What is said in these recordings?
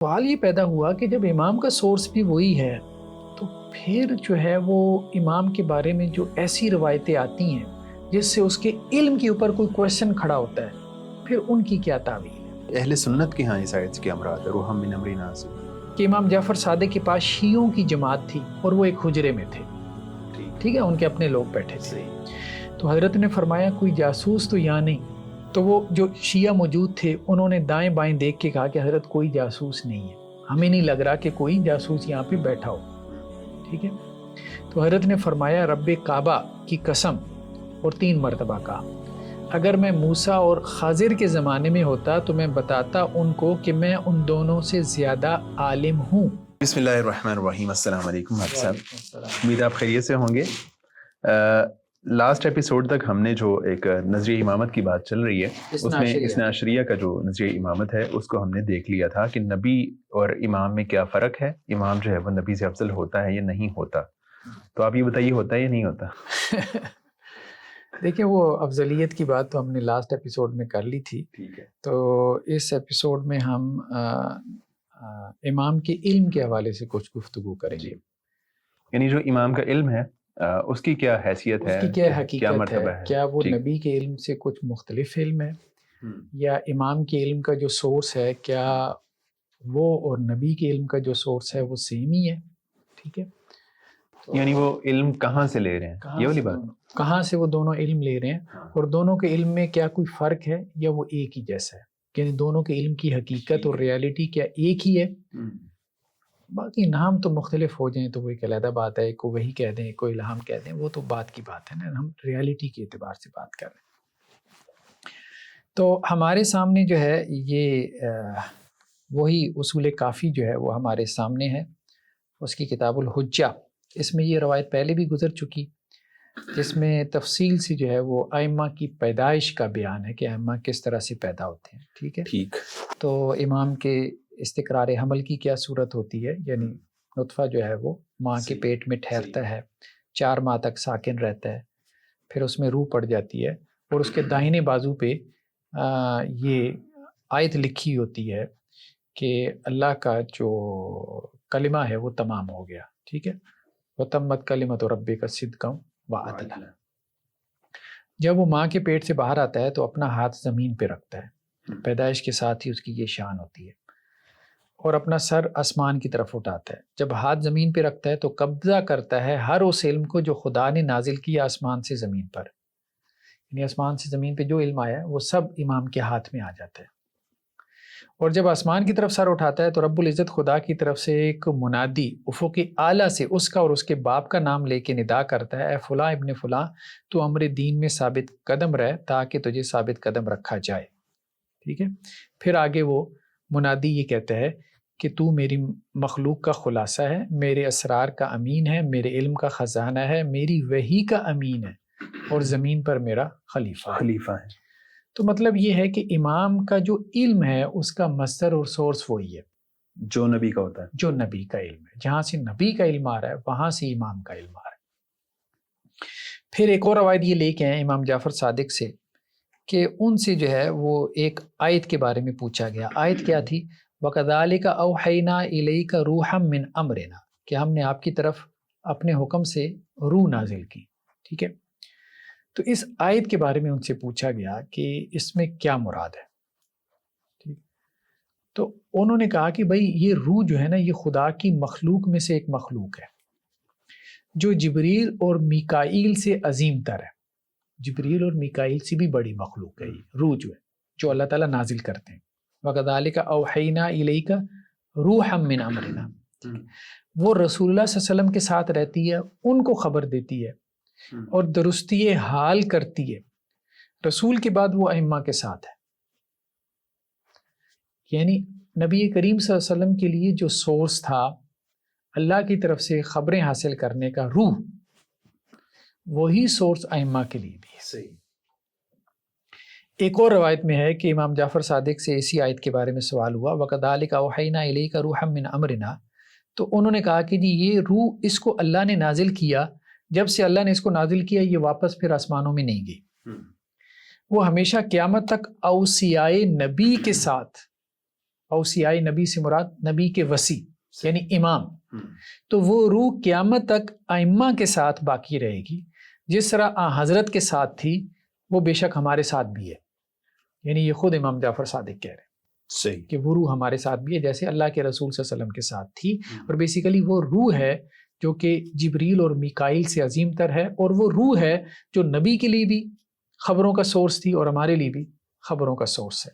سوال یہ پیدا ہوا کہ جب امام کا سورس بھی وہی ہے تو پھر جو ہے وہ امام کے بارے میں جو ایسی روایتیں آتی ہیں جس سے اس کے علم کے اوپر کوئی کویشچن کھڑا ہوتا ہے، پھر ان کی کیا تعویل ہے؟ اہل سنت کے ہاں اس آیت کے امراد روحم من امرنا سے کہ امام جعفر صادق کے پاس شیعوں کی جماعت تھی اور وہ ایک حجرے میں تھے، ٹھیک ہے، ان کے اپنے لوگ بیٹھے تھے، تو حضرت نے فرمایا کوئی جاسوس تو یہاں نہیں، تو وہ جو شیعہ موجود تھے انہوں نے دائیں بائیں دیکھ کے کہا کہ حضرت کوئی جاسوس نہیں ہے، ہمیں نہیں لگ رہا کہ کوئی جاسوس یہاں پہ بیٹھا ہو، ٹھیک ہے۔ تو حضرت نے فرمایا رب کعبہ کی قسم، اور 3 مرتبہ کہا اگر میں موسیٰ اور خضر کے زمانے میں ہوتا تو میں بتاتا ان کو کہ میں ان دونوں سے زیادہ عالم ہوں۔ بسم اللہ الرحمن الرحیم۔ السلام علیکم حافظ صاحب، امید آپ خیریت سے ہوں گے۔ لاسٹ ایپیسوڈ تک ہم نے جو ایک نظریہ امامت کی بات چل رہی ہے اس میں اثنا عشریہ کا جو نظریہ امامت ہے اس کو ہم نے دیکھ لیا تھا کہ نبی اور امام میں کیا فرق ہے، امام جو ہے وہ نبی سے افضل ہوتا ہے یا نہیں ہوتا، تو آپ یہ بتائیے ہوتا ہے یا نہیں ہوتا؟ دیکھیں وہ افضلیت کی بات تو ہم نے لاسٹ ایپیسوڈ میں کر لی تھی، ٹھیک ہے، تو اس ایپیسوڈ میں ہم امام کے علم کے حوالے سے کچھ گفتگو کریں گے، یعنی جو امام کا علم ہے اس کی کیا حیثیت ہے، اس کی کیا حقیقت مرتبہ ہے، کیا وہ نبی کے علم سے کچھ مختلف علم ہے، یا امام کے علم کا جو سورس ہے کیا وہ اور نبی کے علم کا جو سورس ہے وہ سیم ہی ہے، ٹھیک ہے، یعنی وہ علم کہاں سے لے رہے ہیں، یہ والی بات، کہاں سے وہ دونوں علم لے رہے ہیں، اور دونوں کے علم میں کیا کوئی فرق ہے یا وہ ایک ہی جیسا ہے، یعنی دونوں کے علم کی حقیقت اور ریالٹی کیا ایک ہی ہے۔ باقی نام تو مختلف ہو جائیں تو وہ ایک علیحدہ بات ہے، کوئی وہی کہہ دیں کوئی الہام کہہ دیں، وہ تو بات کی بات ہے نا، ہم ریالٹی کے اعتبار سے بات کر رہے ہیں۔ تو ہمارے سامنے جو ہے یہ وہی اصول کافی جو ہے وہ ہمارے سامنے ہے، اس کی کتاب الحجہ، اس میں یہ روایت پہلے بھی گزر چکی جس میں تفصیل سے جو ہے وہ ائمہ کی پیدائش کا بیان ہے کہ ائمہ کس طرح سے پیدا ہوتے ہیں، ٹھیک ہے، ٹھیک، تو امام کے استقرار حمل کی کیا صورت ہوتی ہے، یعنی نطفہ جو ہے وہ ماں کے پیٹ میں ٹھہرتا ہے، 4 ماہ تک ساکن رہتا ہے، پھر اس میں روح پڑ جاتی ہے اور اس کے داہنے بازو پہ یہ آیت لکھی ہوتی ہے کہ اللہ کا جو کلمہ ہے وہ تمام ہو گیا، ٹھیک ہے، وَتَمَّتْ كَلِمَةُ رَبِّكَ صِدْقًا وَعَدْلًا۔ جب وہ ماں کے پیٹ سے باہر آتا ہے تو اپنا ہاتھ زمین پہ رکھتا ہے، پیدائش کے ساتھ ہی اس کی یہ شان ہوتی ہے، اور اپنا سر آسمان کی طرف اٹھاتا ہے، جب ہاتھ زمین پہ رکھتا ہے تو قبضہ کرتا ہے ہر اس علم کو جو خدا نے نازل کیا آسمان سے زمین پر، یعنی آسمان سے زمین پہ جو علم آیا ہے وہ سب امام کے ہاتھ میں آ جاتا ہے، اور جب آسمان کی طرف سر اٹھاتا ہے تو رب العزت خدا کی طرف سے ایک منادی افق اعلیٰ سے اس کا اور اس کے باپ کا نام لے کے ندا کرتا ہے، اے فلاں ابن فلاں تو امر دین میں ثابت قدم رہ تاکہ تجھے ثابت قدم رکھا جائے، ٹھیک ہے، پھر آگے وہ منادی یہ کہتا ہے کہ تو میری مخلوق کا خلاصہ ہے، میرے اسرار کا امین ہے، میرے علم کا خزانہ ہے، میری وحی کا امین ہے، اور زمین پر میرا خلیفہ ہے۔ تو مطلب یہ ہے کہ امام کا جو علم ہے اس کا مصدر اور سورس وہی ہے جو نبی کا ہوتا ہے، جو نبی کا علم ہے، جہاں سے نبی کا علم آ رہا ہے وہاں سے امام کا علم آ رہا ہے۔ پھر ایک اور روایت یہ لے کے ہیں امام جعفر صادق سے کہ ان سے جو ہے وہ ایک آیت کے بارے میں پوچھا گیا، آیت کیا تھی؟ وَكَذَلِكَ أَوْحَيْنَا إِلَيْكَ رُوحًا مِّنْ أَمْرِنَا، کہ ہم نے آپ کی طرف اپنے حکم سے روح نازل کی، ٹھیک ہے، تو اس آیت کے بارے میں ان سے پوچھا گیا کہ اس میں کیا مراد ہے، ٹھیک، تو انہوں نے کہا کہ بھائی یہ روح جو ہے نا یہ خدا کی مخلوق میں سے ایک مخلوق ہے جو جبریل اور میکائیل سے عظیم تر ہے، جبریل اور میکائیل سے بھی بڑی مخلوق ہے یہ روح جو اللہ تعالیٰ نازل کرتے ہیں۔ وَكَذَلِكَ أَوْحَيْنَا إِلَيْكَ رُوحًا مِّنْ أَمْرِنَا، وہ رسول اللہ صلی اللہ علیہ وسلم کے ساتھ رہتی ہے، ان کو خبر دیتی ہے اور درستی حال کرتی ہے، رسول کے بعد وہ ائمہ کے ساتھ ہے، یعنی نبی کریم صلی اللہ علیہ وسلم کے لیے جو سورس تھا اللہ کی طرف سے خبریں حاصل کرنے کا روح، وہی سورس ائمہ کے لیے بھی ہے۔ صحیح۔ ایک اور روایت میں ہے کہ امام جعفر صادق سے اسی آیت کے بارے میں سوال ہوا، وَكَذَلِكَ أَوْحَيْنَا إِلَيْكَ رُوحًا مِّنْ أَمْرِنَا، تو انہوں نے کہا کہ جی یہ روح اس کو اللہ نے نازل کیا، جب سے اللہ نے اس کو نازل کیا یہ واپس پھر آسمانوں میں نہیں گئی، وہ ہمیشہ قیامت تک اوصیائے نبی کے ساتھ اوسیائی نبی سے مراد نبی کے وصی یعنی امام، تو وہ روح قیامت تک ائمہ کے ساتھ باقی رہے گی، جس طرح حضرت کے ساتھ تھی وہ بے شک ہمارے ساتھ بھی ہے. یعنی یہ خود امام جعفر صادق کہہ رہے ہیں صحیح کہ وہ روح ہمارے ساتھ بھی ہے جیسے اللہ کے رسول صلی اللہ علیہ وسلم کے ساتھ تھی. اور بیسیکلی وہ روح ہے جو کہ جبریل اور میکائیل سے عظیم تر ہے، اور وہ روح ہے جو نبی کے لیے بھی خبروں کا سورس تھی اور ہمارے لیے بھی خبروں کا سورس ہے.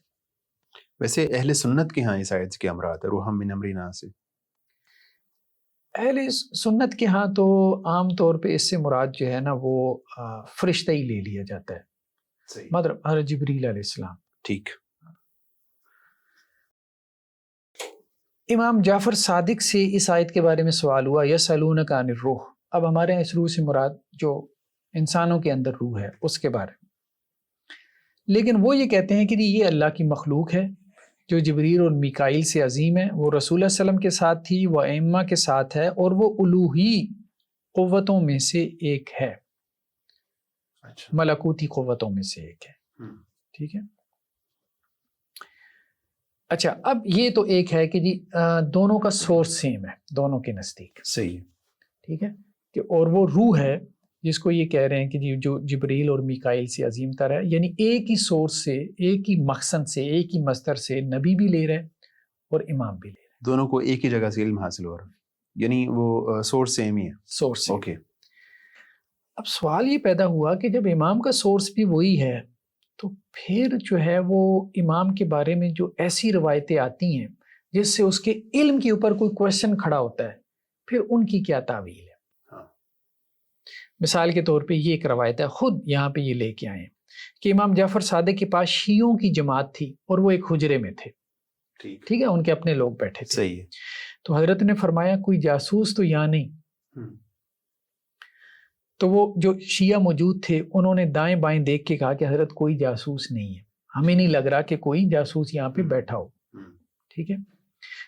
ویسے اہل سنت کے ہاں اس آیت کے امرات ہے روحم من امرنا سے، اہل سنت کے ہاں تو عام طور پہ اس سے مراد جو ہے نا وہ فرشتہ ہی لے لیا جاتا ہے، صحیح مطلب جبریل علیہ السلام. ٹھیک. امام جعفر صادق سے اس آیت کے بارے میں سوال ہوا یسألونک عن الروح. اب ہمارے یہاں اس روح سے مراد جو انسانوں کے اندر روح ہے اس کے بارے میں، لیکن وہ یہ کہتے ہیں کہ یہ اللہ کی مخلوق ہے جو جبریل اور میکائیل سے عظیم ہے، وہ رسول اللہ صلی اللہ علیہ وسلم کے ساتھ تھی، وہ ائمہ کے ساتھ ہے، اور وہ الوہی قوتوں میں سے ایک ہے، ملکوتی قوتوں میں سے ایک ہے. ٹھیک ہے. اچھا اب یہ تو ایک ہے کہ جی دونوں کا سورس سیم ہے دونوں کے نزدیک، صحیح. ٹھیک ہے کہ اور وہ روح ہے جس کو یہ کہہ رہے ہیں کہ جی جو جبریل اور میکائیل سے عظیم تر ہے، یعنی ایک ہی سورس سے، ایک ہی مقصد سے، ایک ہی مصدر سے نبی بھی لے رہے اور امام بھی لے رہے، دونوں کو ایک ہی جگہ سے علم حاصل ہو رہا ہے، یعنی وہ سورس سیم ہی ہے. سورس. اوکے. اب سوال یہ پیدا ہوا کہ جب امام کا سورس بھی وہی ہے تو پھر جو ہے وہ امام کے بارے میں جو ایسی روایتیں آتی ہیں جس سے اس کے علم کے اوپر کوئی کویشچن کھڑا ہوتا ہے، پھر ان کی کیا تعویل ہے؟ مثال کے طور پہ یہ ایک روایت ہے، خود یہاں پہ یہ لے کے آئے ہیں کہ امام جعفر صادق کے پاس شیعوں کی جماعت تھی اور وہ ایک حجرے میں تھے. ٹھیک ہے، ان کے اپنے لوگ بیٹھے تھے. صحیح ہے. تو حضرت نے فرمایا کوئی جاسوس تو یہاں نہیں. تو وہ جو شیعہ موجود تھے انہوں نے دائیں بائیں دیکھ کے کہا کہ حضرت کوئی جاسوس نہیں ہے، ہمیں نہیں لگ رہا کہ کوئی جاسوس یہاں پہ بیٹھا ہو. ٹھیک ہے.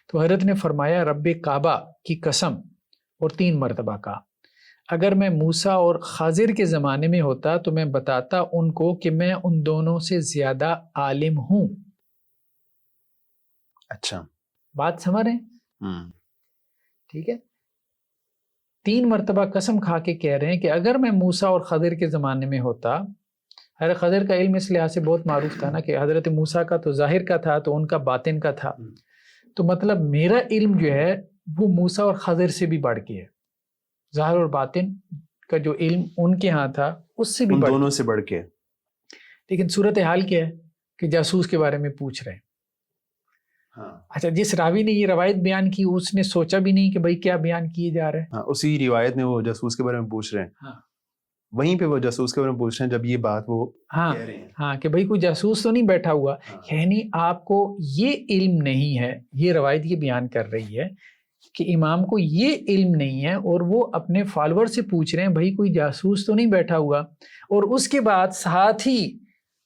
تو حضرت نے فرمایا رب کعبہ کی قسم، اور 3 مرتبہ کہا اگر میں موسیٰ اور خضر کے زمانے میں ہوتا تو میں بتاتا ان کو کہ میں ان دونوں سے زیادہ عالم ہوں. اچھا بات سمجھ رہے ہیں؟ ٹھیک ہے. 3 مرتبہ قسم کھا کے کہہ رہے ہیں کہ اگر میں موسیٰ اور خضر کے زمانے میں ہوتا، حضرت خضر کا علم اس لحاظ سے بہت معروف تھا نا کہ حضرت موسیٰ کا تو ظاہر کا تھا تو ان کا باطن کا تھا، تو مطلب میرا علم جو ہے وہ موسیٰ اور خضر سے بھی بڑھ کے ہے، ظاہر اور باطن کا جو علم ان کے ہاں تھا اس سے بھی ان دونوں سے بڑھ کے. لیکن صورتحال کیا ہے کہ جاسوس کے بارے میں پوچھ رہے ہیں. اچھا جس راوی نے یہ روایت بیان کی اس نے سوچا بھی نہیں کہ بھائی کیا بیان کیے جا رہے ہیں. اسی روایت میں وہ جاسوس کے بارے میں پوچھ رہے ہیں، وہیں پہ وہ جاسوس کے بارے میں پوچھ رہے ہیں جب یہ بات وہ کہہ رہے ہیں. ہاں کہ بھائی کوئی جاسوس تو نہیں بیٹھا ہوا، یعنی آپ کو یہ علم نہیں ہے. یہ روایت یہ بیان کر رہی ہے کہ امام کو یہ علم نہیں ہے اور وہ اپنے فالوور سے پوچھ رہے ہیں بھائی کوئی جاسوس تو نہیں بیٹھا ہوا، اور اس کے بعد ساتھ ہی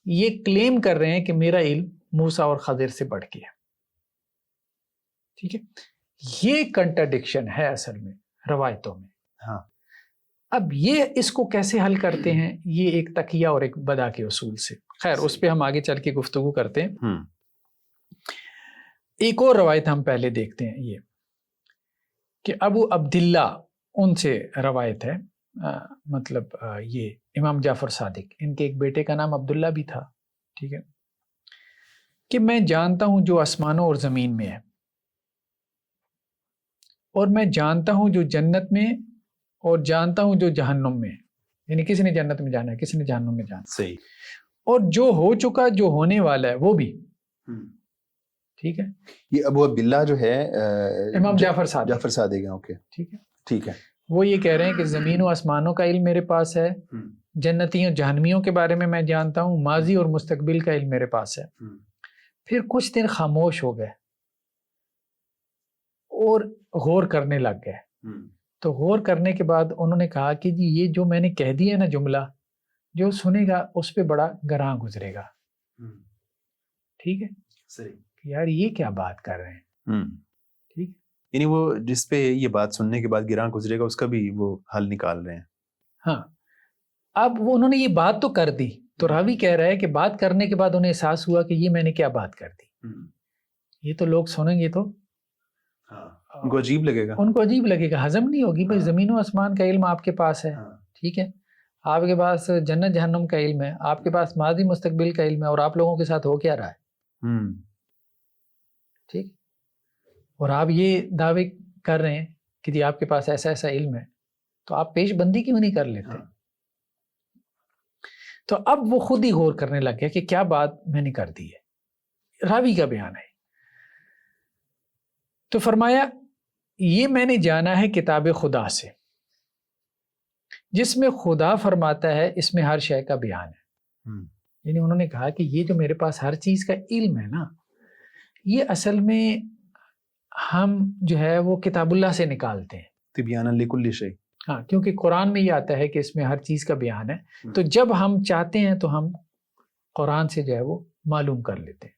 یہ کلیم کر رہے ہیں کہ میرا علم موسیٰ اور خضر سے بڑھ کے ہے. ٹھیک ہے. یہ کنٹراڈکشن ہے اصل میں روایتوں میں. اب یہ اس کو کیسے حل کرتے ہیں؟ یہ ایک تقیہ اور ایک بدا کے اصول سے. خیر اس پہ ہم آگے چل کے گفتگو کرتے ہیں. ایک اور روایت ہم پہلے دیکھتے ہیں، یہ کہ ابو عبداللہ ان سے روایت ہے، مطلب یہ امام جعفر صادق ان کے ایک بیٹے کا نام عبداللہ بھی تھا. ٹھیک ہے. کہ میں جانتا ہوں جو آسمانوں اور زمین میں ہے، اور میں جانتا ہوں جو جنت میں، اور جانتا ہوں جو جہنم میں. یعنی کسی نے جنت میں جانا ہے، کسی نے جہنم میں جانا. صحیح. اور جو ہو چکا، جو ہونے والا ہے وہ بھی. ٹھیک ہے. یہ ابو عبداللہ جو ہے امام جعفر صادق. جعفر صادق ہے. اوکے ٹھیک ہے. ٹھیک ہے. وہ یہ کہہ رہے ہیں کہ زمین و آسمانوں کا علم میرے پاس ہے، جنتیوں جہنمیوں کے بارے میں جانتا ہوں، ماضی اور مستقبل کا علم میرے پاس ہے. پھر کچھ دن خاموش ہو گئے اور غور کرنے لگ گئے. تو غور کرنے کے بعد انہوں نے کہا کہ جی یہ جو میں نے کہہ دیا نا جملہ، جو سنے گا اس پہ بڑا گراں گزرے گا. ٹھیک ہے. صحیح. یار یہ کیا بات کر رہے ہیں. ٹھیک. یعنی وہ جس پہ یہ بات سننے کے بعد گراں گزرے گا اس کا بھی وہ حل نکال رہے ہیں. ہاں. اب وہ انہوں نے یہ بات تو کر دی، تو راوی کہہ رہا ہے کہ بات کرنے کے بعد انہیں احساس ہوا کہ یہ میں نے کیا بات کر دی. یہ تو لوگ سنیں گے تو ان کو عجیب لگے گا، ان کو عجیب لگے گا، ہضم نہیں ہوگی. بھائی زمین و آسمان کا علم آپ کے پاس ہے، ٹھیک ہے، آپ کے پاس جنت جہنم کا علم ہے، آپ کے پاس ماضی مستقبل کا علم ہے، اور آپ لوگوں کے ساتھ ہو کیا رہا ہے؟ ٹھیک. اور آپ یہ دعوے کر رہے ہیں کہ جی آپ کے پاس ایسا ایسا علم ہے، تو آپ پیش بندی کیوں نہیں کر لیتے؟ تو اب وہ خود ہی غور کرنے لگ گیا کہ کیا بات میں نے کر دی ہے. راوی کا بیان ہے. تو فرمایا یہ میں نے جانا ہے کتاب خدا سے، جس میں خدا فرماتا ہے اس میں ہر شے کا بیان ہے. یعنی انہوں نے کہا کہ یہ جو میرے پاس ہر چیز کا علم ہے نا، یہ اصل میں ہم جو ہے وہ کتاب اللہ سے نکالتے ہیں. تبیانا لکل شیء. ہاں، کیونکہ قرآن میں یہ آتا ہے کہ اس میں ہر چیز کا بیان ہے. تو جب ہم چاہتے ہیں تو ہم قرآن سے جو ہے وہ معلوم کر لیتے ہیں.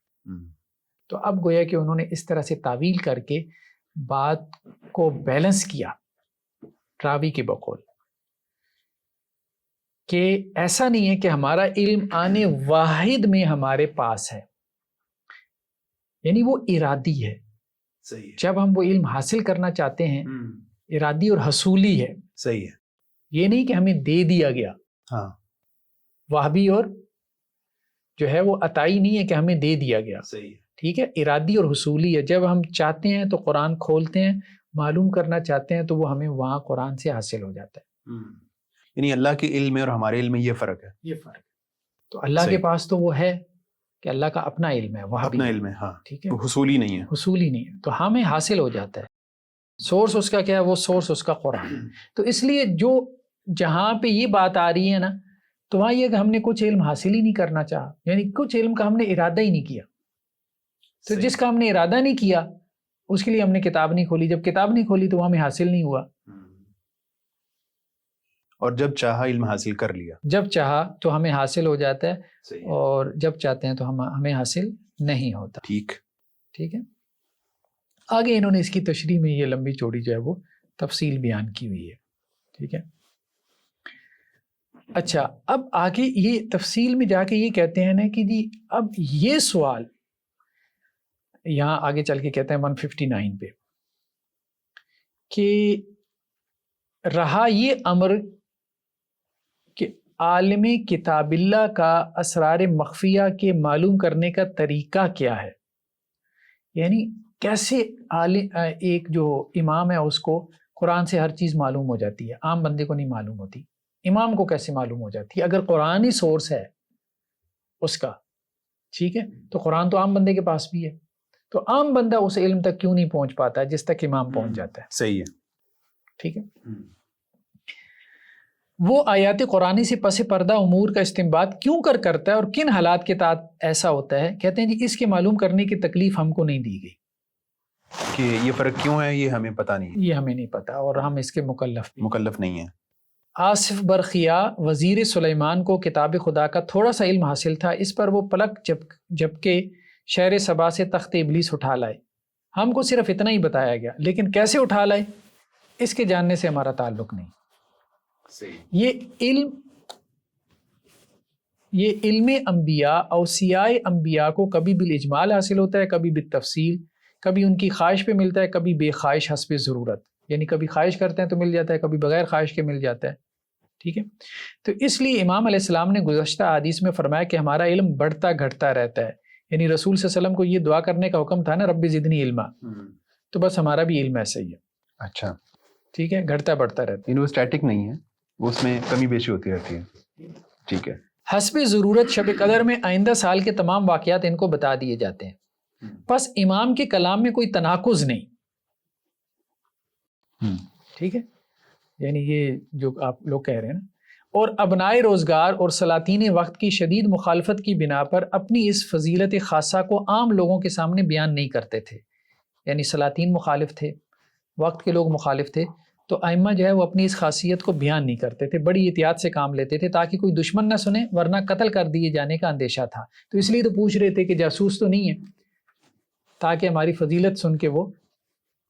تو اب گویا کہ انہوں نے اس طرح سے تعویل کر کے بات کو بیلنس کیا راوی کے بقول، کہ ایسا نہیں ہے کہ ہمارا علم آنے واحد میں ہمارے پاس ہے، یعنی وہ ارادی ہے. صحیح ہے. جب ہم وہ علم حاصل کرنا چاہتے ہیں ارادی اور حصولی ہے. صحیح ہے. یہ نہیں کہ ہمیں دے دیا گیا. ہاں، وہابی اور جو ہے وہ عطائی نہیں ہے کہ ہمیں دے دیا گیا. صحیح ہے. ٹھیک ہے، ارادی اور حصولی ہے. جب ہم چاہتے ہیں تو قرآن کھولتے ہیں، معلوم کرنا چاہتے ہیں تو وہ ہمیں وہاں قرآن سے حاصل ہو جاتا ہے. یعنی اللہ کے علم میں اور ہمارے علم میں یہ فرق ہے. یہ فرق ہے. تو اللہ کے پاس تو وہ ہے کہ اللہ کا اپنا علم ہے، وہ اپنا علم ہے. ہاں، ٹھیک ہے، وہ حصولی نہیں ہے. حصولی نہیں ہے. تو ہمیں حاصل ہو جاتا ہے. سورس اس کا کیا ہے؟ وہ سورس اس کا قرآن. تو اس لیے جو جہاں پہ یہ بات آ رہی ہے نا، تو وہاں یہ کہ ہم نے کچھ علم حاصل ہی نہیں کرنا چاہا، یعنی کچھ علم کا ہم نے ارادہ ہی نہیں کیا. تو جس کا ہم نے ارادہ نہیں کیا اس کے لیے ہم نے کتاب نہیں کھولی. جب کتاب نہیں کھولی تو وہ ہمیں حاصل نہیں ہوا. اور جب چاہا علم حاصل کر لیا. جب چاہا تو ہمیں حاصل ہو جاتا ہے، اور جب چاہتے ہیں تو ہمیں حاصل نہیں ہوتا. ٹھیک ہے. آگے انہوں نے اس کی تشریح میں یہ لمبی چوڑی جو ہے وہ تفصیل بیان کی ہوئی ہے. ٹھیک ہے. اچھا، اب آگے یہ تفصیل میں جا کے یہ کہتے ہیں نا کہ جی اب یہ سوال یہاں آگے چل کے کہتے ہیں 159 پہ کہ رہا یہ امر کہ عالم کتاب اللہ کا اسرار مخفیہ کے معلوم کرنے کا طریقہ کیا ہے. یعنی کیسے ایک جو امام ہے اس کو قرآن سے ہر چیز معلوم ہو جاتی ہے، عام بندے کو نہیں معلوم ہوتی. امام کو کیسے معلوم ہو جاتی ہے اگر قرآن ہی سورس ہے اس کا؟ ٹھیک ہے، تو قرآن تو عام بندے کے پاس بھی ہے، تو عام بندہ اس علم تک کیوں نہیں پہنچ پاتا جس تک امام پہنچ جاتا ہے؟ صحیح ہے. ٹھیک ہے. وہ آیات قرآنی سے پس پردہ امور کا استنباط کیوں کرتا ہے اور کن حالات کے تحت ایسا ہوتا ہے؟ کہتے ہیں جی اس کے معلوم کرنے کی تکلیف ہم کو نہیں دی گئی کہ یہ فرق کیوں ہے، یہ ہمیں پتہ نہیں، یہ ہمیں نہیں پتا، اور ہم اس کے مکلف نہیں ہیں. آصف برخیا وزیر سلیمان کو کتاب خدا کا تھوڑا سا علم حاصل تھا، اس پر وہ پلک جبکہ شہر سبا سے تخت ابلیس اٹھا لائے. ہم کو صرف اتنا ہی بتایا گیا، لیکن کیسے اٹھا لائے اس کے جاننے سے ہمارا تعلق نہیں. یہ علم انبیاء اوصیاء انبیاء کو کبھی بالاجمال حاصل ہوتا ہے، کبھی بالتفصیل، کبھی ان کی خواہش پہ ملتا ہے، کبھی بے خواہش حسب ضرورت. یعنی کبھی خواہش کرتے ہیں تو مل جاتا ہے، کبھی بغیر خواہش کے مل جاتا ہے. ٹھیک ہے. تو اس لیے امام علیہ السلام نے گزشتہ حدیث میں فرمایا کہ ہمارا علم بڑھتا گھٹتا رہتا ہے. یعنی رسول صلی اللہ علیہ وسلم کو یہ دعا کرنے کا حکم تھا نا، رب زدنی علما، تو بس ہمارا بھی علم ایسا ہی ہے. اچھا، ٹھیک ہے، گھٹتا بڑھتا رہتا ہے. وہ اسٹیٹک نہیں ہے، وہ اس میں کمی بیشی ہوتی رہتی ہے. ٹھیک ہے. حسب ضرورت شب قدر میں آئندہ سال کے تمام واقعات ان کو بتا دیے جاتے ہیں. بس امام کے کلام میں کوئی تناقض نہیں. ٹھیک ہے، یعنی یہ جو آپ لوگ کہہ رہے ہیں نا. اور ابنائے روزگار اور سلاطین وقت کی شدید مخالفت کی بنا پر اپنی اس فضیلت خاصہ کو عام لوگوں کے سامنے بیان نہیں کرتے تھے. یعنی سلاطین مخالف تھے، وقت کے لوگ مخالف تھے، تو ائمہ جو ہے وہ اپنی اس خاصیت کو بیان نہیں کرتے تھے، بڑی احتیاط سے کام لیتے تھے تاکہ کوئی دشمن نہ سنے، ورنہ قتل کر دیے جانے کا اندیشہ تھا. تو اس لیے تو پوچھ رہے تھے کہ جاسوس تو نہیں ہے، تاکہ ہماری فضیلت سن کے وہ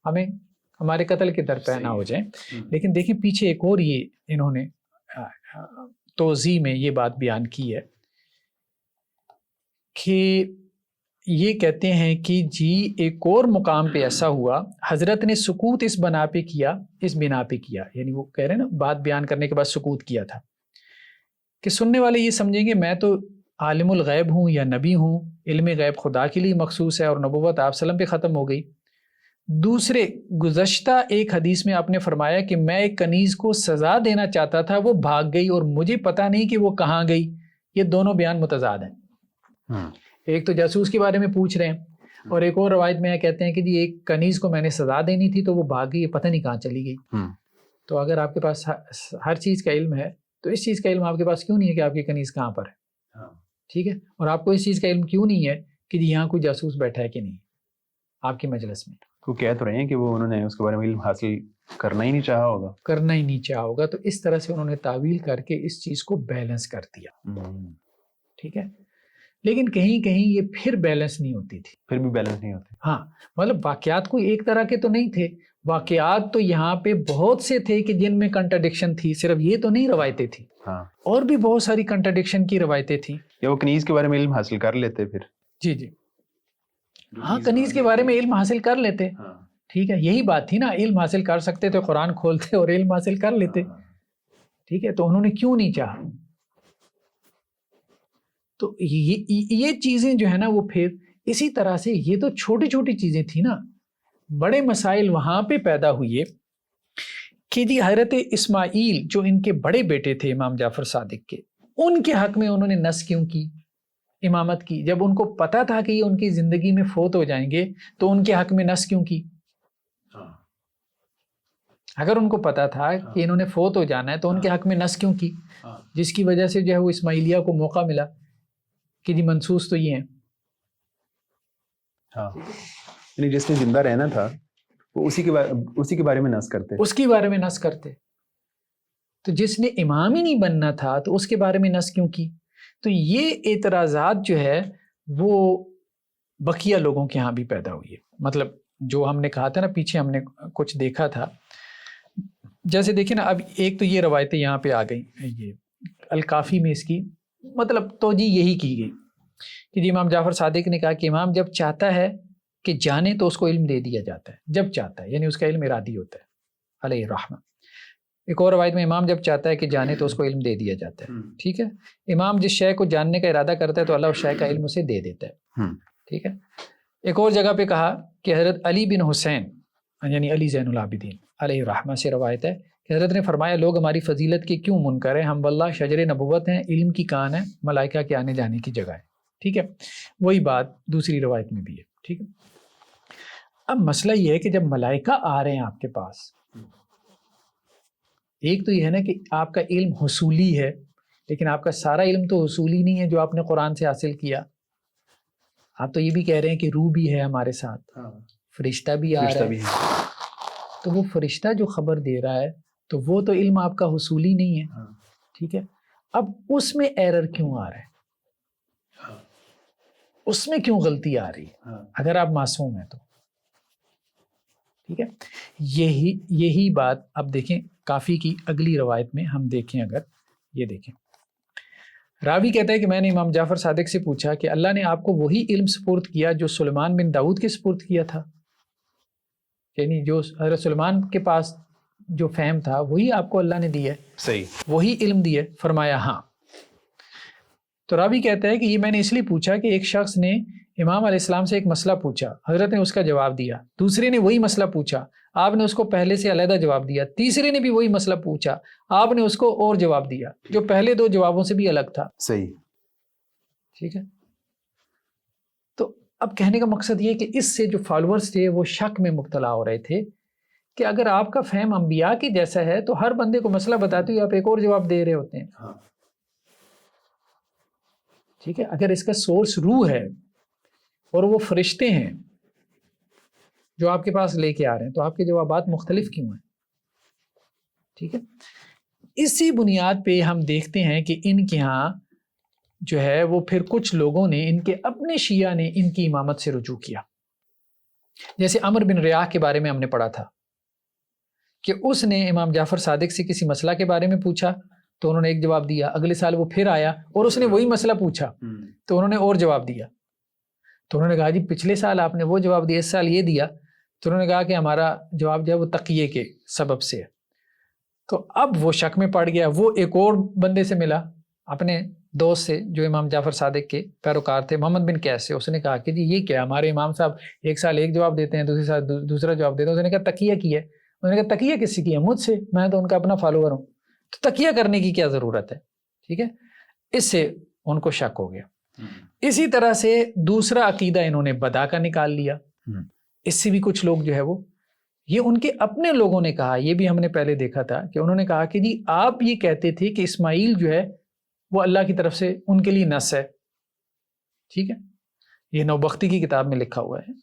ہمیں ہمارے قتل کے در پہ نہ ہو جائیں. لیکن دیکھیں پیچھے ایک اور یہ انہوں نے توضیح میں یہ بات بیان کی ہے کہ یہ کہتے ہیں کہ جی ایک اور مقام پہ ایسا ہوا، حضرت نے سکوت اس بنا پہ کیا، اس بنا پہ کیا، یعنی وہ کہہ رہے ہیں نا بات بیان کرنے کے بعد سکوت کیا تھا کہ سننے والے یہ سمجھیں گے میں تو عالم الغیب ہوں یا نبی ہوں، علم غیب خدا کے لیے مخصوص ہے اور نبوت آپ وسلم پہ ختم ہو گئی۔ دوسرے گزشتہ ایک حدیث میں آپ نے فرمایا کہ میں ایک کنیز کو سزا دینا چاہتا تھا، وہ بھاگ گئی اور مجھے پتہ نہیں کہ وہ کہاں گئی۔ یہ دونوں بیان متضاد ہیں۔ ایک تو جاسوس کے بارے میں پوچھ رہے ہیں اور ایک اور روایت میں کہتے ہیں کہ جی ایک کنیز کو میں نے سزا دینی تھی تو وہ بھاگ گئی، پتہ نہیں کہاں چلی گئی۔ تو اگر آپ کے پاس ہر چیز کا علم ہے تو اس چیز کا علم آپ کے پاس کیوں نہیں ہے کہ آپ کی کنیز کہاں پر ہے؟ ٹھیک ہے، اور آپ کو اس چیز کا علم کیوں نہیں ہے کہ جی یہاں کوئی جاسوس بیٹھا ہے کہ نہیں آپ کی مجلس میں؟ وہ کہہ تو رہے ہیں کہ وہ انہوں نے اس کے بارے میں علم حاصل کرنا ہی نہیں چاہا ہوگا، تو اس طرح سے انہوں نے تعویل کر کے اس چیز کو بیلنس کر دیا۔ ٹھیک ہے، لیکن کہیں کہیں یہ پھر بیلنس نہیں ہوتی تھی، ہاں، مطلب واقعات کوئی ایک طرح کے تو نہیں تھے، واقعات تو یہاں پہ بہت سے تھے کہ جن میں کنٹرڈکشن تھی، صرف یہ تو نہیں روایتیں تھی، اور بھی بہت ساری کنٹرڈکشن کی روایتیں تھیں۔ یا وہ کنیز کے بارے میں علم حاصل کر لیتے پھر؟ جی ہاں، کنیز کے بارے میں علم حاصل کر لیتے، ٹھیک ہے، یہی بات تھی نا، علم حاصل کر سکتے تو قرآن کھولتے اور علم حاصل کر لیتے، ٹھیک ہے، تو انہوں نے کیوں نہیں چاہا؟ تو یہ چیزیں جو ہے نا وہ پھر اسی طرح سے یہ تو چھوٹی چھوٹی چیزیں تھیں نا، بڑے مسائل وہاں پہ پیدا ہوئے کہ جی حضرت اسماعیل جو ان کے بڑے بیٹے تھے امام جعفر صادق کے، ان کے حق میں انہوں نے نص کیوں کی امامت کی؟ جب ان کو پتا تھا کہ یہ ان کی زندگی میں فوت ہو جائیں گے تو ان کے حق میں نص کیوں کی؟ اگر ان کو پتا تھا کہ انہوں نے فوت ہو جانا ہے تو ان کے حق میں نص کیوں کی؟ جس کی وجہ سے جو ہے وہ اسماعیلیہ کو موقع ملا کہ جی منصوص تو یہ ہیں۔ یعنی جس نے زندہ رہنا تھا وہ اسی کے بارے میں نص کرتے، تو جس نے امام ہی نہیں بننا تھا تو اس کے بارے میں نص کیوں کی؟ تو یہ اعتراضات جو ہے وہ بقیہ لوگوں کے ہاں بھی پیدا ہوئی ہے۔ مطلب جو ہم نے کہا تھا نا پیچھے ہم نے کچھ دیکھا تھا، جیسے دیکھیں نا، اب ایک تو یہ روایتیں یہاں پہ آ گئی، یہ الکافی میں اس کی مطلب توجہ یہی کی گئی کہ جی امام جعفر صادق نے کہا کہ امام جب چاہتا ہے کہ جانے تو اس کو علم دے دیا جاتا ہے، جب چاہتا ہے، یعنی اس کا علم ارادی ہوتا ہے علیہ الرحمہ۔ ایک اور روایت میں امام جب چاہتا ہے کہ جانے تو اس کو علم دے دیا جاتا ہے، ٹھیک ہے، امام جس شے کو جاننے کا ارادہ کرتا ہے تو اللہ اس شے کا علم اسے دے دیتا ہے، ٹھیک ہے۔ ایک اور جگہ پہ کہا کہ حضرت علی بن حسین یعنی علی زین العابدین علیہ الرحمہ سے روایت ہے کہ حضرت نے فرمایا لوگ ہماری فضیلت کے کیوں منکر ہیں، ہم واللہ شجر نبوت ہیں، علم کی کان ہے، ملائکہ کے آنے جانے کی جگہ ہے، ٹھیک ہے۔ وہی بات دوسری روایت میں بھی ہے، ٹھیک ہے۔ اب مسئلہ یہ ہے کہ جب ملائکہ آ رہے ہیں آپ کے پاس، ایک تو یہ ہے نا کہ آپ کا علم حصولی ہے، لیکن آپ کا سارا علم تو حصولی نہیں ہے جو آپ نے قرآن سے حاصل کیا۔ آپ تو یہ بھی کہہ رہے ہیں کہ روح بھی ہے ہمارے ساتھ، فرشتہ بھی آ رہا ہے، تو وہ فرشتہ جو خبر دے رہا ہے تو وہ تو علم آپ کا حصولی نہیں ہے، ٹھیک ہے۔ اب اس میں ایرر کیوں آ رہا ہے، اس میں کیوں غلطی آ رہی ہے اگر آپ معصوم ہیں تو، ٹھیک ہے۔ یہی بات اب دیکھیں کافی کی اگلی روایت میں ہم دیکھیں، اگر یہ دیکھیں، راوی کہتا ہے کہ میں نے امام جعفر صادق سے پوچھا کہ اللہ نے آپ کو وہی علم سپرد کیا جو سلیمان بن داؤد کے سپرد کیا تھا، یعنی جو حضرت سلیمان کے پاس جو فہم تھا وہی آپ کو اللہ نے دیا ہے، صحیح، وہی علم دیا ہے؟ فرمایا ہاں۔ تو راوی کہتا ہے کہ یہ میں نے اس لیے پوچھا کہ ایک شخص نے امام علیہ السلام سے ایک مسئلہ پوچھا، حضرت نے اس کا جواب دیا، دوسرے نے وہی مسئلہ پوچھا، آپ نے اس کو پہلے سے علیحدہ جواب دیا، تیسرے نے بھی وہی مسئلہ پوچھا، آپ نے اس کو اور جواب دیا جو پہلے دو جوابوں سے بھی الگ تھا، صحیح، ٹھیک ہے۔ تو اب کہنے کا مقصد یہ کہ اس سے جو فالوورز تھے وہ شک میں مبتلا ہو رہے تھے کہ اگر آپ کا فہم انبیاء کی جیسا ہے تو ہر بندے کو مسئلہ بتاتے ہوئے آپ ایک اور جواب دے رہے ہوتے ہیں، ٹھیک ہے۔ اگر اس کا سورس روح ہے اور وہ فرشتے ہیں جو آپ کے پاس لے کے آ رہے ہیں تو آپ کے جوابات مختلف کیوں ہیں، ٹھیک ہے۔ اسی بنیاد پہ ہم دیکھتے ہیں کہ ان کے ہاں جو ہے وہ پھر کچھ لوگوں نے، ان کے اپنے شیعہ نے ان کی امامت سے رجوع کیا، جیسے عمر بن ریاح کے بارے میں ہم نے پڑھا تھا کہ اس نے امام جعفر صادق سے کسی مسئلہ کے بارے میں پوچھا تو انہوں نے ایک جواب دیا، اگلے سال وہ پھر آیا اور اس نے وہی مسئلہ پوچھا تو انہوں نے اور جواب دیا، تو انہوں نے کہا جی پچھلے سال آپ نے وہ جواب دیا، اس سال یہ دیا. تو انہوں نے کہا کہ ہمارا جواب جو ہے وہ تقیے کے سبب سے ہے. تو اب وہ شک میں پڑ گیا. وہ ایک اور بندے سے ملا اپنے دوست سے جو امام جعفر صادق کے پیروکار تھے، محمد بن قیس سے. اس نے کہا کہ جی یہ کیا، ہمارے امام صاحب ایک سال ایک جواب دیتے ہیں، دوسرے سال دوسرا جواب دیتے ہیں. اس نے کہا تقیہ کی ہے. انہوں نے کہا تقیہ کس سے کیا؟ مجھ سے، میں تو ان کا اپنا فالوور ہوں، تو تقیہ کرنے کی کیا ضرورت ہے. ٹھیک ہے، اس سے ان کو شک ہو گیا. اسی طرح سے دوسرا عقیدہ انہوں نے بدا کا نکال لیا. اس سے بھی کچھ لوگ جو ہے وہ، یہ ان کے اپنے لوگوں نے کہا، یہ بھی ہم نے پہلے دیکھا تھا کہ انہوں نے کہا کہ جی آپ یہ کہتے تھے کہ اسماعیل جو ہے وہ اللہ کی طرف سے ان کے لیے نص ہے. ٹھیک ہے، یہ نوبختی کی کتاب میں لکھا ہوا ہے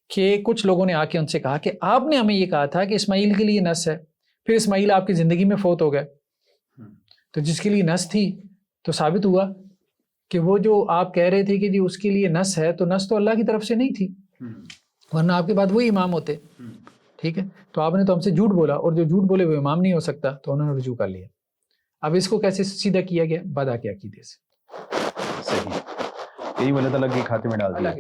کہ کچھ لوگوں نے آ کے ان سے کہا کہ آپ نے ہمیں یہ کہا تھا کہ اسماعیل کے لیے نص ہے، پھر اسماعیل آپ کی زندگی میں فوت ہو گئے، تو جس کے لیے نص تھی تو ثابت ہوا کہ وہ جو آپ کہہ رہے تھے کہ جی اس کے لیے نص ہے، تو نص تو اللہ کی طرف سے نہیں تھی، ورنہ آپ کے بعد وہی امام ہوتے. ٹھیک ہے، تو آپ نے تو ہم سے جھوٹ بولا، اور جو جھوٹ بولے وہ امام نہیں ہو سکتا. تو انہوں نے رجوع کر لیا. اب اس کو کیسے سیدھا کیا گیا؟ بدا کے عقیدے سے. صحیح، یہی اللہ تعالیٰ کے کھاتے میں ڈال دیا.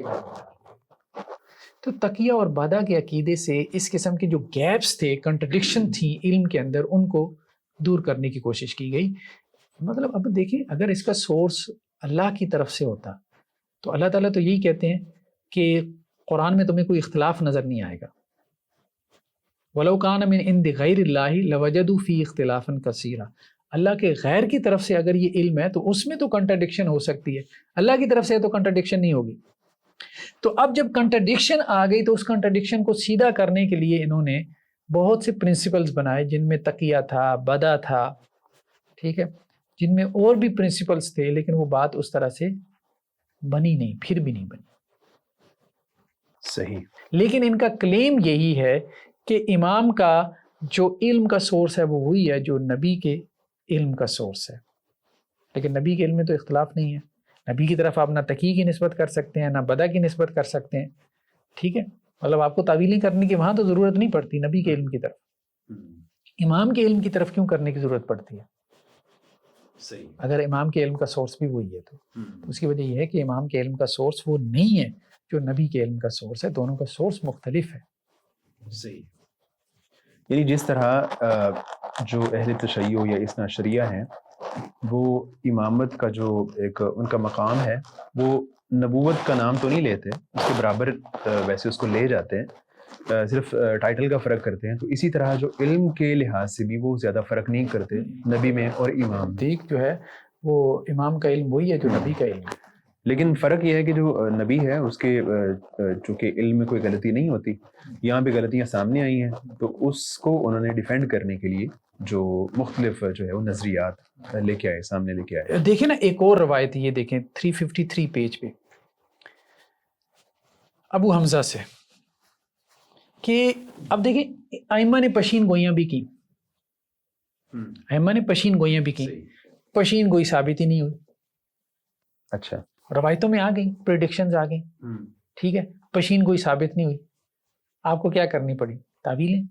تو تقیہ اور بدا کے عقیدے سے اس قسم کے جو گیپس تھے، کنٹرڈکشن تھی علم کے اندر، ان کو دور کرنے کی کوشش کی گئی. مطلب اب دیکھیں، اگر اس کا سورس اللہ کی طرف سے ہوتا تو اللہ تعالیٰ تو یہی کہتے ہیں کہ قرآن میں تمہیں کوئی اختلاف نظر نہیں آئے گا. وَلَوْ كَانَ مِنْ عِنْدِ غَيْرِ اللَّهِ لَوَجَدُوا فِيهِ اخْتِلَافًا كَثِيرًا. اللہ کے غیر کی طرف سے اگر یہ علم ہے تو اس میں تو کنٹرڈکشن ہو سکتی ہے، اللہ کی طرف سے تو کنٹرڈکشن نہیں ہوگی. تو اب جب کنٹرڈکشن آ گئی تو اس کنٹرڈکشن کو سیدھا کرنے کے لیے انہوں نے بہت سے پرنسپلز بنائے، جن میں تقیہ تھا، بدا تھا. ٹھیک ہے، جن میں اور بھی پرنسپلز تھے، لیکن وہ بات اس طرح سے بنی نہیں، پھر بھی نہیں بنی. صحیح. لیکن ان کا کلیم یہی ہے کہ امام کا جو علم کا سورس ہے وہ وہی ہے جو نبی کے علم کا سورس ہے. لیکن نبی کے علم میں تو اختلاف نہیں ہے. نبی کی طرف آپ نہ تقیہ کی نسبت کر سکتے ہیں، نہ بدا کی نسبت کر سکتے ہیں. ٹھیک ہے، مطلب آپ کو تعویلیں کرنے کی وہاں تو ضرورت نہیں پڑتی. نبی کے علم کی طرف، امام کے علم کی طرف کیوں کرنے کی ضرورت پڑتی ہے؟ صحیح. اگر امام کے علم کا سورس بھی وہی ہے تو اس کی وجہ یہ ہے کہ امام کے علم کا سورس وہ نہیں ہے جو نبی کے علم کا سورس ہے. دونوں کا سورس مختلف ہے. صحیح. یعنی جس طرح جو اہل تشیع یا اثنا عشریہ ہیں وہ امامت کا جو ایک ان کا مقام ہے وہ نبوت کا نام تو نہیں لیتے، اس کے برابر ویسے اس کو لے جاتے ہیں، صرف ٹائٹل کا فرق کرتے ہیں. تو اسی طرح جو علم کے لحاظ سے بھی وہ زیادہ فرق نہیں کرتے نبی میں اور امام میں. ٹھیک جو ہے وہ امام کا علم وہی ہے جو نبی کا علم ہے. لیکن فرق یہ ہے کہ جو نبی ہے اس کے چونکہ علم میں کوئی غلطی نہیں ہوتی، یہاں پہ غلطیاں سامنے آئی ہیں تو اس کو انہوں نے ڈیفینڈ کرنے کے لیے جو مختلف جو ہے وہ نظریات لے کے آئے، سامنے لے کے آئے. دیکھیں نا ایک اور روایت یہ دیکھیں 353 پیج پہ ابو حمزہ سے، کہ اب دیکھیں ائمہ نے پشین گوئیاں بھی کی، ائمہ نے پشین گوئیاں بھی کی، پشین گوئی ثابت ہی نہیں ہوئی. اچھا، روایتوں میں آ گئی، پریڈکشنز آ گئی. ٹھیک ہے، پشین گوئی ثابت نہیں ہوئی، آپ کو کیا کرنی پڑی؟ تعویلیں.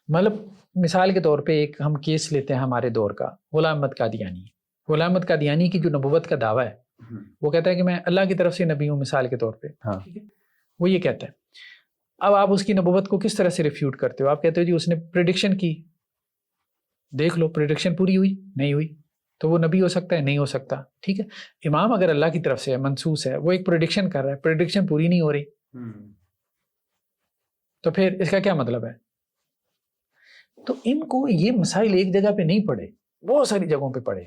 مطلب مثال کے طور پہ ایک ہم کیس لیتے ہیں ہمارے دور کا، غلام احمد قادیانی. غلام احمد قادیانی کی جو نبوت کا دعویٰ ہے وہ کہتا ہے کہ میں اللہ کی طرف سے نبی ہوں، مثال کے طور پہ. ٹھیک ہے، وہ یہ کہتا ہے. اب آپ اس کی نبوت کو کس طرح سے ریفیوٹ کرتے ہو؟ آپ کہتے ہو جی اس نے پریڈکشن کی، دیکھ لو پریڈکشن پوری ہوئی نہیں ہوئی، تو وہ نبی ہو سکتا ہے؟ نہیں ہو سکتا. ٹھیک ہے، امام اگر اللہ کی طرف سے ہے، منصوص ہے، وہ ایک پریڈکشن کر رہا ہے، پریڈکشن پوری نہیں ہو رہی، تو پھر اس کا کیا مطلب ہے؟ تو ان کو یہ مسائل ایک جگہ پہ نہیں پڑھے، بہت ساری جگہوں پہ پڑھے،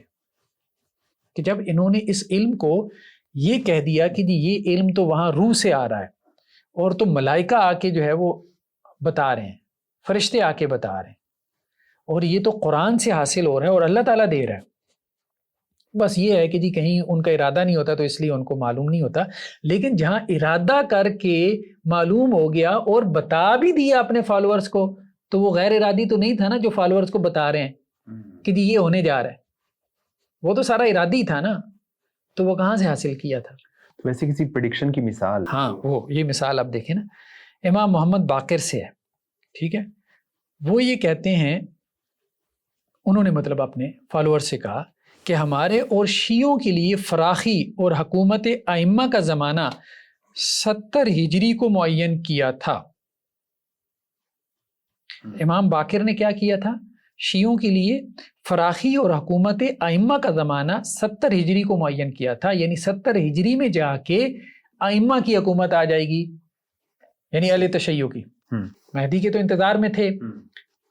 کہ جب انہوں نے اس علم کو یہ کہہ دیا کہ جی یہ علم تو وہاں روح سے آ رہا ہے، اور تو ملائکہ آ کے جو ہے وہ بتا رہے ہیں، فرشتے آ کے بتا رہے ہیں، اور یہ تو قرآن سے حاصل ہو رہا ہے اور اللہ تعالیٰ دے رہا ہے. بس یہ ہے کہ جی کہیں ان کا ارادہ نہیں ہوتا تو اس لیے ان کو معلوم نہیں ہوتا. لیکن جہاں ارادہ کر کے معلوم ہو گیا اور بتا بھی دیا اپنے فالوورز کو، تو وہ غیر ارادی تو نہیں تھا نا جو فالوورز کو بتا رہے ہیں کہ جی یہ ہونے جا رہا ہے، وہ تو سارا ارادی تھا نا. تو وہ کہاں سے حاصل کیا تھا؟ ویسے کسی پریڈکشن کی مثال؟ ہاں، وہ یہ مثال آپ دیکھیں نا، امام محمد باقر سے ہے. ٹھیک ہے، وہ یہ کہتے ہیں، انہوں نے مطلب اپنے فالوور سے کہا کہ ہمارے اور شیعوں کے لیے فراخی اور حکومت ائمہ کا زمانہ 70 ہجری کو معین کیا تھا۔ امام باقر نے کیا کیا تھا؟ شیعوں کے لیے فراخی اور حکومت ائمہ کا زمانہ 70 ہجری کو معین کیا تھا، یعنی 70 ہجری میں جا کے ائمہ کی حکومت آ جائے گی، یعنی اہل تشیع کی۔ مہدی کے تو انتظار میں تھے،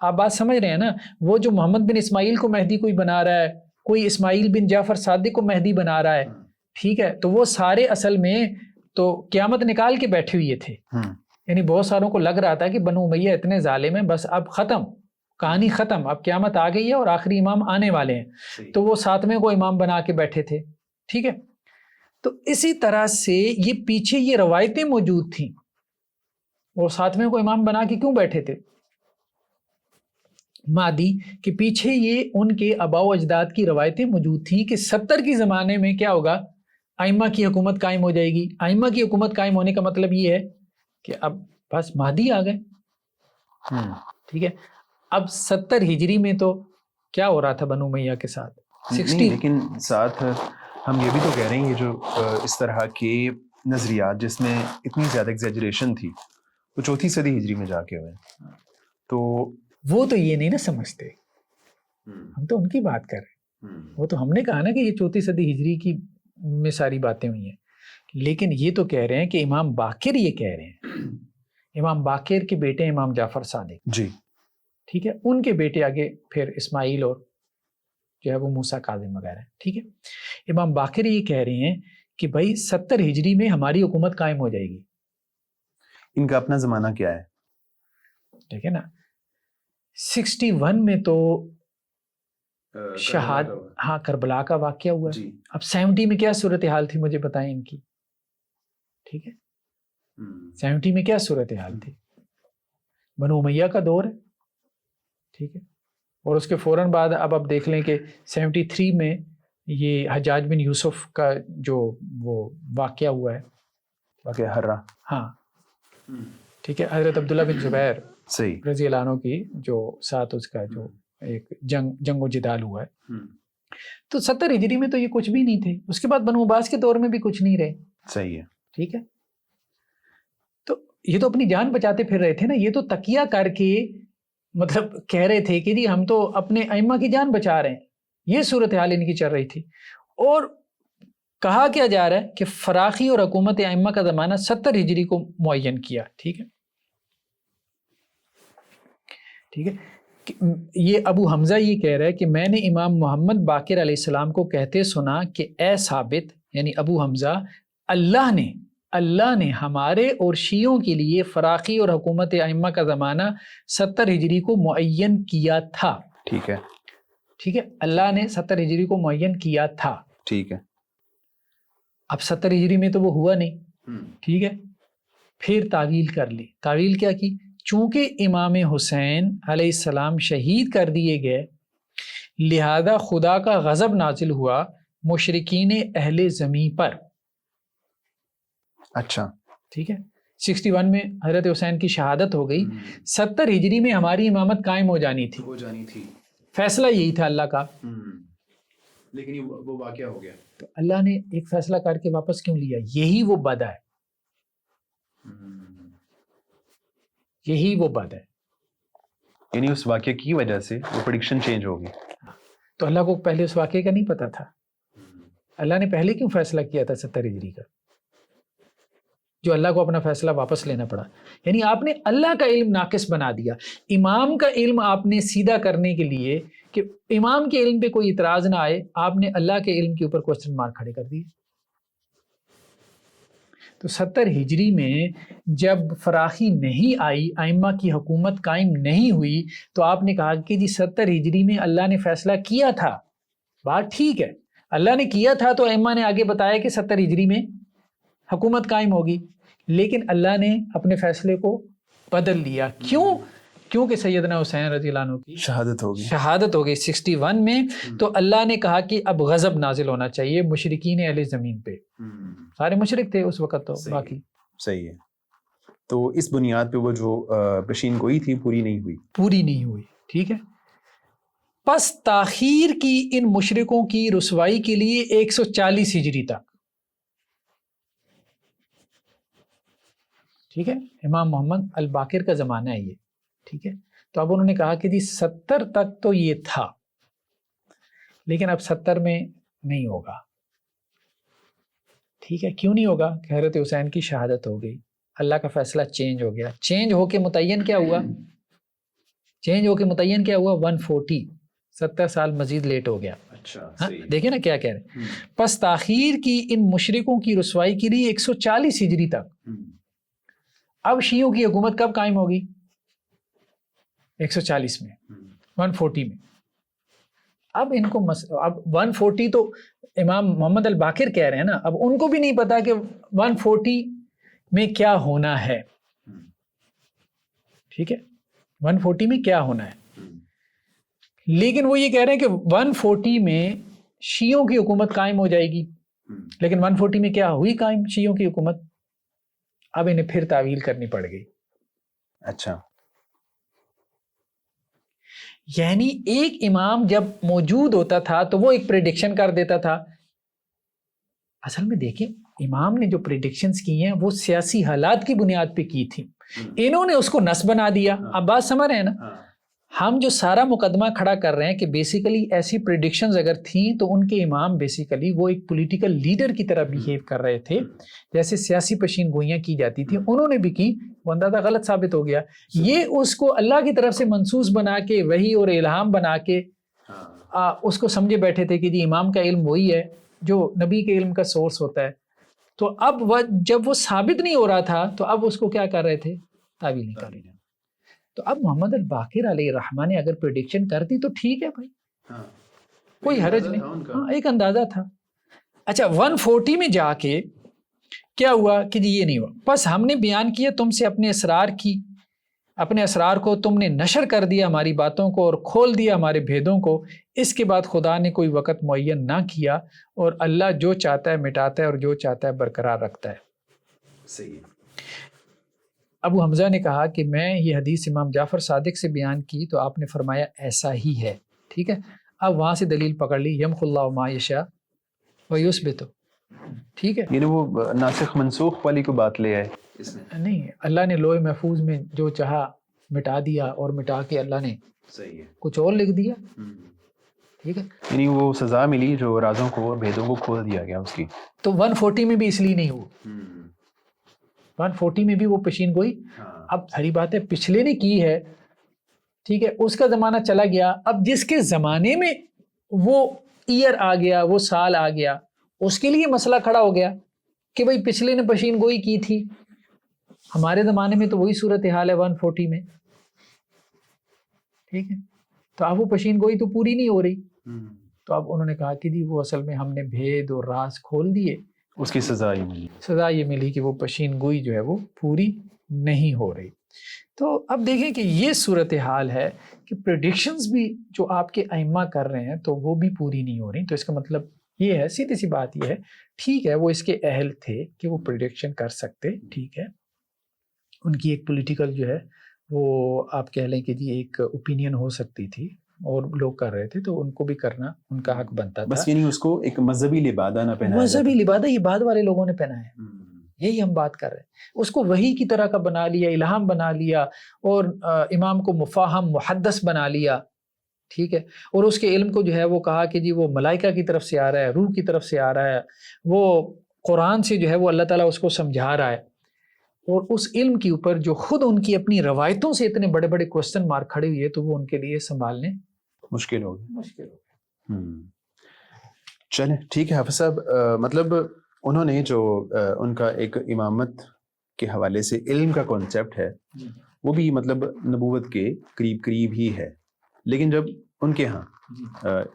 آپ بات سمجھ رہے ہیں نا؟ وہ جو محمد بن اسماعیل کو مہدی کوئی بنا رہا ہے، کوئی اسماعیل بن جعفر صادق کو مہدی بنا رہا ہے، ٹھیک ہے، تو وہ سارے اصل میں تو قیامت نکال کے بیٹھے ہوئے تھے۔ یعنی بہت ساروں کو لگ رہا تھا کہ بنو امیہ اتنے ظالم ہیں، بس اب ختم، کہانی ختم، اب قیامت آ گئی ہے اور آخری امام آنے والے ہیں، تو وہ 7ویں کو امام بنا کے بیٹھے تھے، ٹھیک ہے۔ تو اسی طرح سے یہ پیچھے یہ روایتیں موجود تھیں، وہ 7ویں کو امام بنا کے کیوں بیٹھے تھے مہدی کے پیچھے؟ یہ ان کے آباء و اجداد کی روایتیں موجود تھیں کہ 70 کی زمانے میں کیا ہوگا؟ ائمہ کی حکومت قائم ہو جائے گی۔ ائمہ کی حکومت قائم ہونے کا مطلب یہ ہے کہ اب بس مہدی آ گئے، ٹھیک ہے۔ اب 70 ہجری میں تو کیا ہو رہا تھا بنو امیہ کے ساتھ؟ 60، لیکن ساتھ ہم یہ بھی تو کہہ رہے ہیں، یہ جو اس طرح کے نظریات جس میں اتنی زیادہ ایگزیجریشن تھی وہ 4تھی صدی ہجری میں جا کے ہوئے، تو وہ تو یہ نہیں نا سمجھتے، ہم تو ان کی بات کر رہے ہیں۔ وہ تو ہم نے کہا نا کہ یہ 4تھی صدی ہجری کی میں ساری باتیں ہوئی ہیں، لیکن یہ تو کہہ رہے ہیں کہ امام باقر یہ کہہ رہے ہیں، امام باقر کے بیٹے امام جعفر صادق، جی ٹھیک ہے، ان کے بیٹے آگے پھر اسماعیل اور جو ہے وہ موسیٰ کاظم وغیرہ، ٹھیک ہے۔ امام باقر یہ کہہ رہے ہیں کہ بھائی 70 ہجری میں ہماری حکومت قائم ہو جائے گی۔ ان کا اپنا زمانہ کیا ہے؟ ٹھیک ہے نا، 61 میں تو ہاں کربلا کا واقعہ ہوا ہے۔ اب 70 میں کیا صورتحال تھی مجھے بتائیں ان کی، ٹھیک ہے، 70 میں کیا صورتحال تھی؟ بنو امیہ کا دور ہے، ٹھیک ہے، اور اس کے فوراً بعد اب آپ دیکھ لیں کہ 73 میں یہ حجاج بن یوسف کا جو وہ واقعہ ہوا ہے، واقعہ ہررا، ہاں ٹھیک ہے، حضرت عبداللہ بن زبیر صحیح رضی اللہ عنہ کی جو ساتھ اس کا جو ایک جنگ و جدال ہوا ہے، تو 70 ہجری میں تو یہ کچھ بھی نہیں تھے۔ اس کے بعد بنو عباس کے دور میں بھی کچھ نہیں رہے، صحیح ہے، ٹھیک ہے۔ تو یہ تو اپنی جان بچاتے پھر رہے تھے نا، یہ تو تکیہ کر کے مطلب کہہ رہے تھے کہ جی ہم تو اپنے ائمہ کی جان بچا رہے ہیں، یہ صورتحال ان کی چل رہی تھی۔ اور کہا کیا جا رہا ہے کہ فراخی اور حکومت ائمہ کا زمانہ 70 ہجری کو معین کیا، ٹھیک ہے، ٹھیک ہے۔ یہ ابو حمزہ یہ کہہ رہا ہے کہ میں نے امام محمد باقر علیہ السلام کو کہتے سنا کہ اے ثابت، یعنی ابو حمزہ، اللہ نے ہمارے اور شیعوں کے لیے فراخی اور حکومت ائمہ کا زمانہ 70 ہجری کو معین کیا تھا، ٹھیک ہے، ٹھیک ہے، اللہ نے 70 ہجری کو معین کیا تھا، ٹھیک ہے۔ اب 70 ہجری میں تو وہ ہوا نہیں، ٹھیک ہے، پھر تعویل کر لی۔ تعویل کیا کی؟ چونکہ امام حسین علیہ السلام شہید کر دیے گئے، لہذا خدا کا غضب نازل ہوا مشرکین اہل زمین پر۔ اچھا، ٹھیک ہے، 61 میں حضرت حسین کی شہادت ہو گئی، 70 ہجری میں ہماری امامت قائم ہو جانی تھی، فیصلہ یہی تھا اللہ کا، لیکن وہ واقعہ ہو گیا۔ تو اللہ نے ایک فیصلہ کر کے واپس کیوں لیا؟ یہی وہ بد ہے، یہی وہ بد ہے، یعنی اس واقعے کی وجہ سے وہ پریڈکشن چینج ہوگی۔ تو اللہ کو پہلے اس واقعے کا نہیں پتا تھا؟ اللہ نے پہلے کیوں فیصلہ کیا تھا 70 ہجری کا، جو اللہ کو اپنا فیصلہ واپس لینا پڑا؟ یعنی آپ نے اللہ کا علم ناقص بنا دیا۔ امام کا علم آپ نے سیدھا کرنے کے لیے کہ امام کے علم پہ کوئی اعتراض نہ آئے، آپ نے اللہ کے علم کے اوپر کوسچن مارک کھڑے کر دیے۔ تو 70 ہجری میں جب فراخی نہیں آئی، ائمہ کی حکومت قائم نہیں ہوئی، تو آپ نے کہا کہ جی 70 ہجری میں اللہ نے فیصلہ کیا تھا، بات ٹھیک ہے، اللہ نے کیا تھا تو ائمہ نے آگے بتایا کہ 70 ہجری میں حکومت قائم ہوگی، لیکن اللہ نے اپنے فیصلے کو بدل لیا۔ کیوں؟ کیونکہ سیدنا حسین رضی اللہ عنہ کی شہادت ہو گئی 61 میں، تو اللہ نے کہا کہ اب غضب نازل ہونا چاہیے مشرکین اہل زمین پہ، سارے مشرک تھے اس وقت، تو باقی صحیح ہے۔ تو اس بنیاد پہ وہ جو پیشین گوئی تھی پوری نہیں ہوئی، ٹھیک ہے۔ پس تاخیر کی ان مشرکوں کی رسوائی کے لیے 140 ہجری تک. ٹھیک ہے, امام محمد الباقر کا زمانہ ہے یہ. ٹھیک ہے, تو اب انہوں نے کہا کہ جی 70 تک تو یہ تھا, لیکن اب 70 میں نہیں ہوگا. ٹھیک ہے, کیوں نہیں ہوگا؟ کہ حضرت حسین کی شہادت ہو گئی, اللہ کا فیصلہ چینج ہو گیا. چینج ہو کے متعین کیا ہوا؟ چینج ہو کے متعین کیا ہوا؟ 140. 70 سال مزید لیٹ ہو گیا. اچھا, دیکھیں نا کیا کہہ رہے ہیں. پس تاخیر کی ان مشرکوں کی رسوائی کے لیے 140 ہجری تک. اب شیعوں کی حکومت کب قائم ہوگی؟ 140 میں, 140 میں. اب ان کو اب 140 تو امام محمد الباقر کہہ رہے ہیں نا, اب ان کو بھی نہیں پتا کہ 140 میں کیا ہونا ہے. ٹھیک ہے, 140 میں کیا ہونا ہے, لیکن وہ یہ کہہ رہے ہیں کہ 140 میں شیعوں کی حکومت قائم ہو جائے گی. لیکن 140 میں کیا ہوئی قائم شیعوں کی حکومت؟ اب انہیں پھر تعویل کرنی پڑ گئی. اچھا, یعنی ایک امام جب موجود ہوتا تھا تو وہ ایک پریڈکشن کر دیتا تھا. اصل میں دیکھیں, امام نے جو پریڈکشنز کی ہیں وہ سیاسی حالات کی بنیاد پہ کی تھی, انہوں نے اس کو نس بنا دیا. اب بات سمجھ رہے ہیں نا, ہم جو سارا مقدمہ کھڑا کر رہے ہیں کہ بیسیکلی ایسی پریڈکشنز اگر تھیں تو ان کے امام بیسیکلی وہ ایک پولیٹیکل لیڈر کی طرح بیہیو کر رہے تھے, جیسے سیاسی پشین گوئیاں کی جاتی تھیں انہوں نے بھی کی, وہ اندازہ غلط ثابت ہو گیا. یہ اس کو اللہ کی طرف سے منسوس بنا کے, وحی اور الہام بنا کے اس کو سمجھے بیٹھے تھے کہ جی امام کا علم وہی ہے جو نبی کے علم کا سورس ہوتا ہے. تو اب جب وہ ثابت نہیں ہو رہا تھا تو اب اس کو کیا کر رہے تھے؟ تعویل نہیں کر رہے. تو اب محمد الباقر علیہ الرحمہ نے اگر پریڈکشن کر دی تو ٹھیک ہے بھائی, کوئی حرج نہیں. ہاں, ایک اندازہ تھا. اچھا, 140 میں جا کے کیا ہوا کہ جی یہ نہیں ہوا. بس ہم نے بیان کیا تم سے اپنے اسرار کو تم نے نشر کر دیا, ہماری باتوں کو, اور کھول دیا ہمارے بھیدوں کو. اس کے بعد خدا نے کوئی وقت معین نہ کیا, اور اللہ جو چاہتا ہے مٹاتا ہے اور جو چاہتا ہے برقرار رکھتا ہے. صحیح. ابو حمزہ نے کہا کہ میں یہ حدیث امام جعفر صادق سے بیان کی تو آپ نے فرمایا ایسا ہی ہے. ٹھیک ہے, اب وہاں سے دلیل پکڑ لی, یمحو اللہ ما یشاء ویثبت. ٹھیک ہے, یعنی وہ ناسخ منسوخ والی کو بات لے آئے اس میں. نہیں, اللہ نے لوح محفوظ میں جو چاہا مٹا دیا, اور مٹا کے اللہ نے صحیح ہے کچھ اور لکھ دیا. ٹھیک ہے, یعنی وہ سزا ملی جو رازوں کو اور بھیدوں کو کھول دیا گیا اس کی. تو 140 میں بھی اس لیے نہیں ہوا, 140 میں بھی وہ پشین گوئی. اب ساری بات ہے پچھلے نے کی ہے, ٹھیک ہے, اس کا زمانہ چلا گیا. اب جس کے زمانے میں وہ ایئر آ گیا, وہ سال آ گیا, اس کے لیے مسئلہ کھڑا ہو گیا کہ بھئی پچھلے نے پشین گوئی کی تھی, ہمارے زمانے میں تو وہی صورتحال ہے 140 میں. ٹھیک ہے, تو اب وہ پشین گوئی تو پوری نہیں ہو رہی. تو اب انہوں نے کہا کہ جی وہ اصل میں ہم نے بھید اور راز کھول دیے, اس کی سزا یہ ملی کہ وہ پشین گوئی جو ہے وہ پوری نہیں ہو رہی. تو اب دیکھیں کہ یہ صورتحال ہے کہ پریڈکشنز بھی جو آپ کے ائمہ کر رہے ہیں تو وہ بھی پوری نہیں ہو رہی. تو اس کا مطلب یہ ہے, سیدھی سی بات یہ ہے, ٹھیک ہے وہ اس کے اہل تھے کہ وہ پریڈکشن کر سکتے, ٹھیک ہے, ان کی ایک پولیٹیکل جو ہے وہ آپ کہہ لیں کہ جی ایک اوپینین ہو سکتی تھی, اور لوگ کر رہے تھے تو ان کو بھی کرنا ان کا حق بنتا تھا. بس یعنی اس کو ایک مذہبی لبادہ نہ پہنایا, مذہبی لبادہ یہ بعد والے لوگوں نے پہنا ہے, یہی ہم بات کر رہے ہیں. اس کو وحی کی طرح کا بنا لیا, الہام بنا لیا, اور امام کو مفاہم محدث بنا لیا. ٹھیک ہے, اور اس کے علم کو جو ہے وہ کہا کہ جی وہ ملائکہ کی طرف سے آ رہا ہے, روح کی طرف سے آ رہا ہے, وہ قرآن سے جو ہے وہ اللہ تعالیٰ اس کو سمجھا رہا ہے. اور اس علم کے اوپر جو خود ان کی اپنی روایتوں سے اتنے بڑے بڑے کوسچن مارک کھڑے ہوئے, تو وہ ان کے لیے سنبھالنے مشکل ہو گیا. چلیں ٹھیک ہے حافظ صاحب, مطلب انہوں نے جو ان کا ایک امامت کے حوالے سے علم کا کانسیپٹ ہے وہ بھی مطلب نبوت کے قریب قریب ہی ہے, لیکن جب ان کے ہاں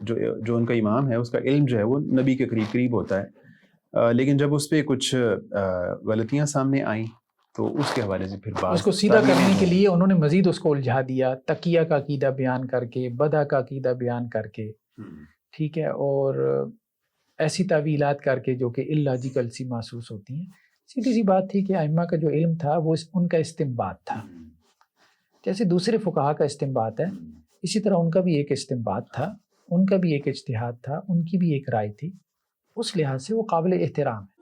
جو ان کا امام ہے اس کا علم جو ہے وہ نبی کے قریب قریب ہوتا ہے, لیکن جب اس پہ کچھ غلطیاں سامنے آئیں تو اس کے حوالے سے پھر بات اس کو سیدھا کرنے کے لیے انہوں نے مزید اس کو الجھا دیا, تقیہ کا عقیدہ بیان کر کے, بدع کا عقیدہ بیان کر کے, ٹھیک ہے, اور ایسی تعویلات کر کے جو کہ اللاجیکل سی محسوس ہوتی ہیں. سیدھی سی بات تھی کہ ائمہ کا جو علم تھا وہ ان کا استنباط تھا, جیسے دوسرے فقہا کا استنباط ہے اسی طرح ان کا بھی ایک استنباط تھا، ان کا بھی ایک اجتہاد تھا، ان کی بھی ایک رائے تھی، اس لحاظ سے وہ قابل احترام ہے.